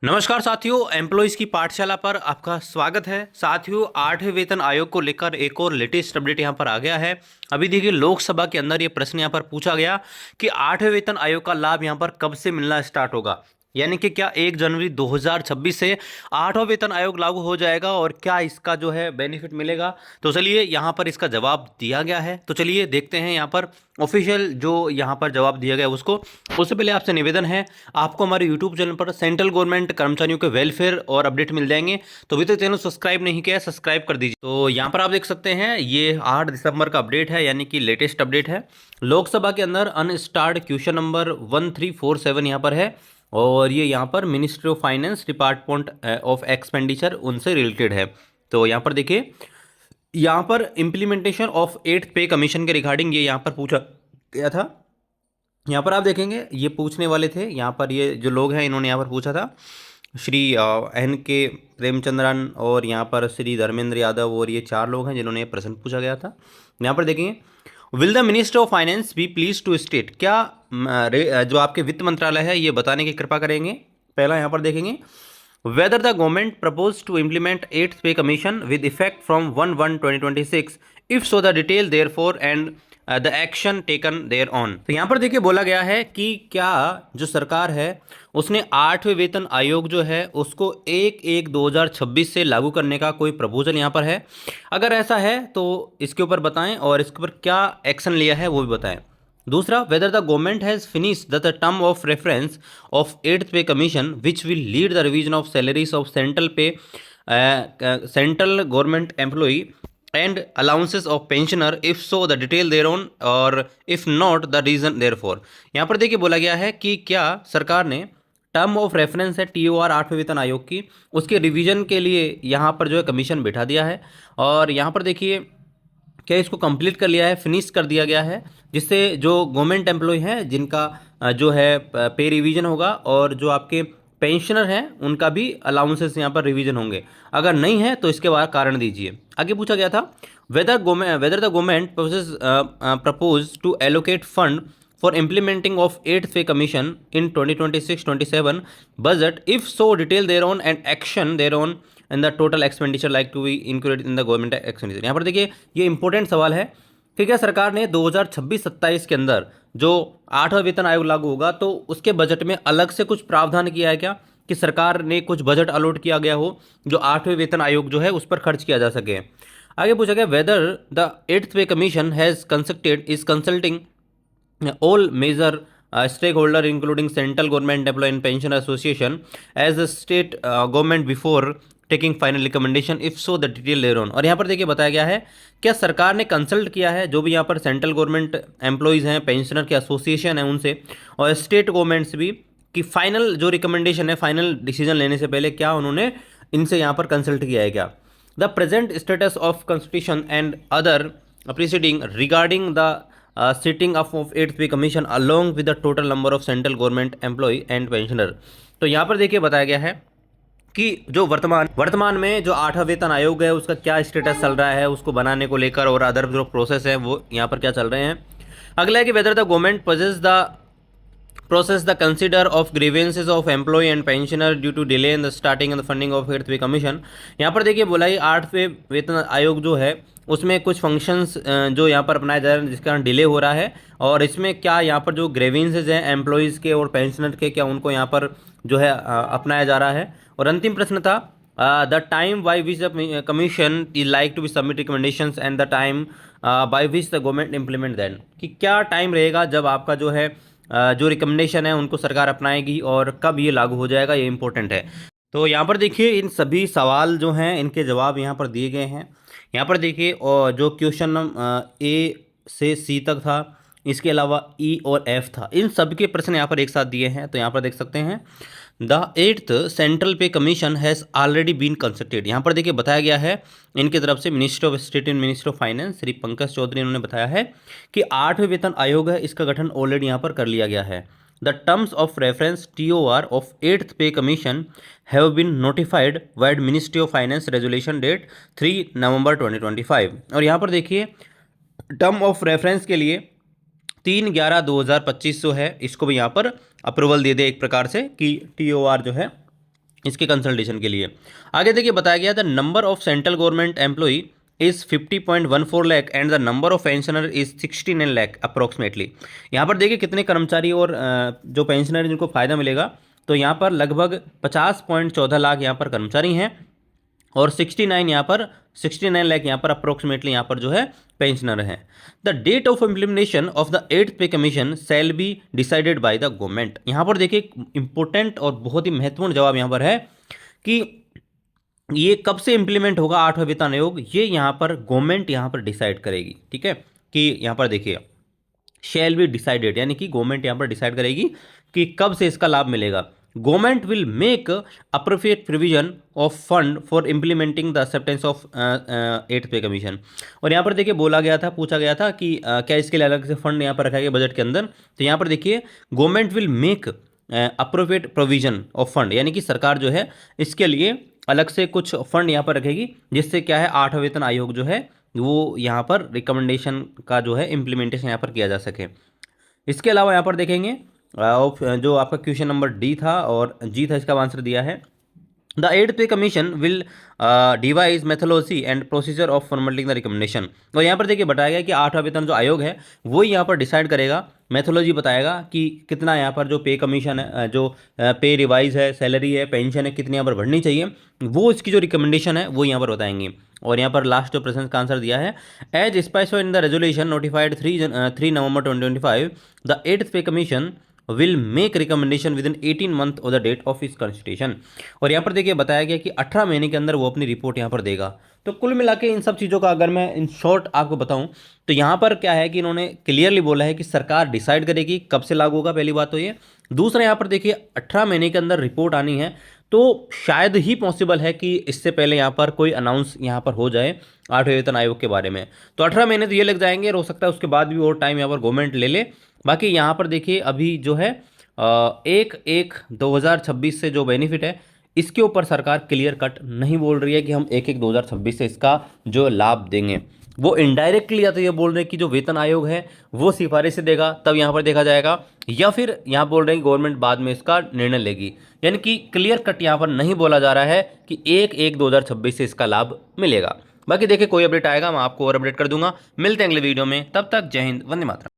नमस्कार साथियों, एम्प्लॉयज़ की पाठशाला पर आपका स्वागत है। साथियों, 8वें वेतन आयोग को लेकर एक और लेटेस्ट अपडेट यहां पर आ गया है। अभी देखिए, लोकसभा के अंदर ये प्रश्न यहां पर पूछा गया कि 8वें वेतन आयोग का लाभ यहां पर कब से मिलना स्टार्ट होगा, यानी कि क्या 1 जनवरी 2026 से 8वां वेतन आयोग लागू हो जाएगा और क्या इसका जो है बेनिफिट मिलेगा। तो चलिए यहाँ पर इसका जवाब दिया गया है, तो चलिए देखते हैं यहाँ पर ऑफिशियल जो यहाँ पर जवाब दिया गया उसको। उससे पहले आपसे निवेदन है, आपको हमारे यूट्यूब चैनल पर सेंट्रल गवर्नमेंट कर्मचारियों के वेलफेयर और अपडेट मिल जाएंगे, तो अभी तक चैनल सब्सक्राइब नहीं किया है, सब्सक्राइब कर दीजिए। तो यहाँ पर आप देख सकते हैं, ये 8 दिसंबर का अपडेट है, यानी कि लेटेस्ट अपडेट है। लोकसभा के अंदर अनस्टार्ड क्वेश्चन नंबर 1347 यहाँ पर है, और ये यहाँ पर ministry of finance department of expenditure उनसे रिलेटेड है। तो यहाँ पर देखिए, यहाँ पर implementation of 8th pay commission के रिगार्डिंग ये यहाँ पर पूछा गया था। यहाँ पर आप देखेंगे, ये पूछने वाले थे, यहाँ पर ये जो लोग हैं इन्होंने यहाँ पर पूछा था, श्री एन के प्रेमचंद्रन और यहाँ पर श्री धर्मेंद्र यादव, और ये 4 लोग हैं जिन्होंने ये प्रश्न पूछा गया था। यहाँ पर देखेंगे, will the minister of finance be please to state, क्या जो आपके वित्त मंत्रालय है ये बताने की कृपा करेंगे। पहला यहाँ पर देखेंगे, whether the government propose to implement 8th pay commission with effect from 1/1/2026, if so the detail there for and the action taken there on. तो यहाँ पर देखिए बोला गया है कि क्या जो सरकार है उसने 8वें वेतन आयोग जो है उसको 1/1/2026 से लागू करने का कोई प्रपोजल यहाँ पर है। अगर ऐसा है तो इसके ऊपर बताएं और इसके ऊपर क्या एक्शन लिया है वो भी बताएं। दूसरा, weather the government has finish the term of reference of 8th pay commission which will lead the revision of salaries of central government employee and allowances of pensioner, if so the detail thereon, और if not the reason therefore। यहाँ पर देखिए बोला गया है कि क्या सरकार ने टर्म ऑफ रेफरेंस है TOR 8वें वेतन आयोग की, उसके रिवीजन के लिए यहाँ पर जो है कमीशन बैठा दिया है, और यहाँ पर देखिए क्या इसको कंप्लीट कर लिया है, फिनिश कर दिया गया है, जिससे जो गवर्नमेंट एम्प्लॉय हैं जिनका जो है पे रिवीजन होगा, और जो आपके पेंशनर हैं उनका भी अलाउंसेस यहाँ पर रिवीजन होंगे। अगर नहीं है तो इसके बाद कारण दीजिए। आगे पूछा गया था, whether the government propose to allocate fund for implementing of 8th pay commission in 2026-27 budget, if so detail there on and action there on and the total expenditure like to be included in the government expenditure. यहाँ पर देखिए ये important सवाल है कि क्या सरकार ने 2026-27 के अंदर जो 8वां वेतन आयोग लागू होगा तो उसके बजट में अलग से कुछ प्रावधान किया है क्या, कि सरकार ने कुछ बजट अलॉट किया गया हो जो 8वें वेतन आयोग जो है उस पर खर्च किया जा सके। आगे पूछा गया, whether the 8th pay commission has consulting all major stakeholder including central government employee and pension association as the state government before taking final recommendation, if so the detail layer on. और यहाँ पर देखिए बताया गया है, क्या सरकार ने कंसल्ट किया है जो भी यहाँ पर सेंट्रल गवर्नमेंट एम्प्लॉयज़ हैं, पेंशनर के एसोसिएशन है उनसे, और स्टेट गवर्नमेंट्स भी, कि फाइनल जो रिकमेंडेशन है, फाइनल डिसीजन लेने से पहले क्या उन्होंने इनसे यहाँ पर कंसल्ट किया है क्या। The present status of constitution and other proceeding regarding the sitting of 8th pay commission along with the total number of central government employ and pensioner. तो यहाँ पर देखिए बताया गया है कि जो वर्तमान में जो 8वां वेतन आयोग है उसका क्या स्टेटस चल रहा है, उसको बनाने को लेकर, और अदर जो प्रोसेस है वो यहाँ पर क्या चल रहे हैं। अगला है कि weather the government process the consider of grievances of employee and pensioner due to delay in the starting and the funding of 8th pay commission. यहाँ पर देखिए बोला ही 8वें वेतन आयोग जो है उसमें कुछ फंक्शंस जो यहाँ पर अपनाए जा रहे हैं जिसके कारण डिले हो रहा है, और इसमें क्या यहाँ पर जो ग्रीवेंसेज हैं एम्प्लॉयज़ के और पेंशनर के, क्या उनको यहाँ पर जो है अपनाया जा रहा है। और अंतिम प्रश्न था, the time by which the commission is like to be submit recommendations and the time by which the government implement then, कि क्या टाइम रहेगा जब आपका जो है जो रिकमेंडेशन है उनको सरकार अपनाएगी और कब ये लागू हो जाएगा, ये इंपॉर्टेंट है। तो यहाँ पर देखिए इन सभी सवाल जो हैं इनके जवाब यहाँ पर दिए गए हैं। यहाँ पर देखिए, और जो क्वेश्चन A से C तक था, इसके अलावा E और F था, इन सब के प्रश्न यहाँ पर एक साथ दिए हैं। तो यहाँ पर देख सकते हैं, the 8th central pay commission has already been consulted. यहाँ पर देखिए बताया गया है इनकी तरफ से, minister of state and minister of finance Shri Pankaj Chaudhary, इन्होंने बताया है कि 8वें वेतन आयोग है इसका गठन ऑलरेडी यहाँ पर कर लिया गया है। The terms of reference TOR of 8th pay commission have been notified vide ministry of finance resolution date 3 November 2025। और यहाँ पर देखिए टर्म ऑफ रेफरेंस के लिए 3/11/2025 जो है इसको भी यहाँ पर अप्रूवल दे दे एक प्रकार से, कि TOR जो है इसके कंसल्टेशन के लिए। आगे देखिए बताया गया the number of central government employee is 50.14 lakh and the number of pensioner is 69 lakh approximately. यहाँ पर देखिए कितने कर्मचारी और जो पेंशनर जिनको फायदा मिलेगा, तो यहाँ पर लगभग 50.14 लाख यहाँ पर कर्मचारी हैं और 69 लाख यहाँ पर अप्रोक्सीमेटली यहाँ पर जो है पेंशनर हैं। The date of implementation of the 8th pay commission shall be decided by the government. यहाँ पर देखिए इंपॉर्टेंट और बहुत ही महत्वपूर्ण जवाब यहाँ पर है कि ये कब से इंप्लीमेंट होगा 8वां वेतन आयोग, ये यहाँ पर गवर्नमेंट यहाँ पर डिसाइड करेगी। ठीक है, कि यहाँ पर देखिए शैल बी डिसाइडेड, यानी कि गवर्नमेंट यहाँ पर डिसाइड करेगी कि कब से इसका लाभ मिलेगा। Government will make appropriate provision of fund for implementing the acceptance of 8th pay commission. और यहाँ पर देखिए बोला गया था, पूछा गया था कि क्या इसके लिए अलग से फंड यहाँ पर रखा गया बजट के अंदर। तो यहाँ पर देखिए government will make appropriate provision of fund, यानी कि सरकार जो है इसके लिए अलग से कुछ फंड यहाँ पर रखेगी, जिससे क्या है 8वां वेतन आयोग जो है वो यहाँ पर रिकमेंडेशन का जो है इम्प्लीमेंटेशन यहाँ पर किया जा सके। इसके अलावा यहाँ पर देखेंगे जो आपका क्वेश्चन नंबर डी था और जी था, इसका आंसर दिया है the 8th pay commission will devise methodology and procedure of formatting the recommendation. और यहाँ पर देखिए बताया गया कि 8वां वेतन जो आयोग है वो यहाँ पर डिसाइड करेगा, मेथोलॉजी बताएगा कि कितना यहाँ पर जो पे कमीशन है, जो पे रिवाइज है, सैलरी है, पेंशन है, कितनी यहाँ पर बढ़नी चाहिए, वो इसकी जो रिकमेंडेशन है वो यहाँ पर बताएंगे। और यहाँ पर लास्ट जो प्रश्न का आंसर दिया है as specified in the resolution notified 3 November 2025 the 8th pay commission will make recommendation within 18 month of the date of its constitution. और यहाँ पर देखिए बताया गया कि 18 महीने के अंदर वो अपनी रिपोर्ट यहाँ पर देगा। तो कुल मिला के इन सब चीज़ों का अगर मैं इन शॉर्ट आपको बताऊं तो यहाँ पर क्या है कि इन्होंने क्लियरली बोला है कि सरकार डिसाइड करेगी कब से लागू होगा, पहली बात तो ये। दूसरा यहाँ पर देखिए 18 महीने के अंदर रिपोर्ट आनी है, तो शायद ही पॉसिबल है कि इससे पहले यहाँ पर कोई अनाउंस यहाँ पर हो जाए 8वें वेतन आयोग के बारे में। तो 18 महीने तो ये लग जाएंगे, हो सकता है उसके बाद भी और टाइम यहाँ पर गवर्नमेंट ले ले। बाकी यहाँ पर देखिए अभी जो है 1/1/2026 से जो बेनिफिट है इसके ऊपर सरकार क्लियर कट नहीं बोल रही है कि हम 1/1/2026 से इसका जो लाभ देंगे। वो इनडायरेक्टली या तो ये बोल रहे हैं कि जो वेतन आयोग है वो सिफारिश देगा, तब यहाँ पर देखा जाएगा, या फिर यहाँ बोल रहे हैं गवर्नमेंट बाद में इसका निर्णय लेगी। यानी कि क्लियर कट यहाँ पर नहीं बोला जा रहा है कि 1/1/2026 से इसका लाभ मिलेगा। बाकी देखिए कोई अपडेट आएगा मैं आपको और अपडेट कर दूंगा। मिलते हैं अगले वीडियो में, तब तक जय हिंद, वंदे मातरम।